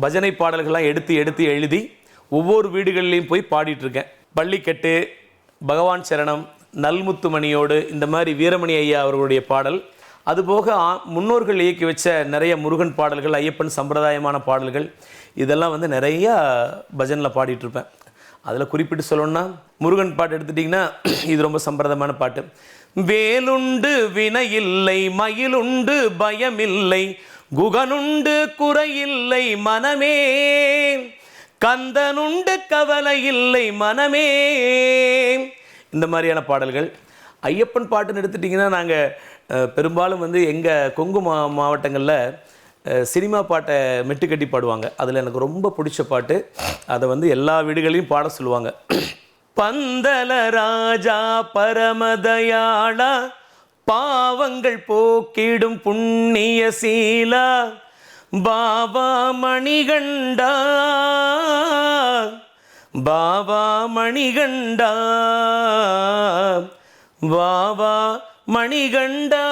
பஜனை பாடல்கள்லாம் எடுத்து எடுத்து எழுதி ஒவ்வொரு வீடுகள்லையும் போய் பாடிட்டுருக்கேன். பள்ளிக்கட்டு, பகவான் சரணம், நல்முத்துமணியோடு, இந்த மாதிரி வீரமணி ஐயா அவர்களுடைய பாடல், அதுபோக முன்னோர்கள் இயக்கி வச்ச நிறைய முருகன் பாடல்கள், ஐயப்பன் சம்பிரதாயமான பாடல்கள், இதெல்லாம் வந்து நிறையா பஜனில் பாடிட்டுருப்பேன். அதில் குறிப்பிட்டு சொல்லணுன்னா முருகன் பாட்டு எடுத்துட்டிங்கன்னா இது ரொம்ப சம்பிரதாயமான பாட்டு. வேலுண்டு வினையில்லை, மயிலுண்டு பயமில்லை, குகனுண்டு குறையில்லை மனமே, கந்தனுண்டு கவலை இல்லை மனமே, இந்த மாதிரியான பாடல்கள். ஐயப்பன் பாட்டுன்னு எடுத்துட்டிங்கன்னா நாங்கள் பெரும்பாலும் வந்து எங்கள் கொங்கு மாவட்டங்களில் சினிமா பாட்டை மெட்டுக்கட்டி பாடுவாங்க. அதில் எனக்கு ரொம்ப பிடிச்ச பாட்டு, அதை வந்து எல்லா வீடுகளையும் பாட சொல்லுவாங்க. பந்தல ராஜா பரமதயாளா, பாவங்கள் போக்கிடும் புண்ணிய சீலா, பாபா மணிகண்டா, பாபா மணிகண்டா, பாபா மணிகண்டா.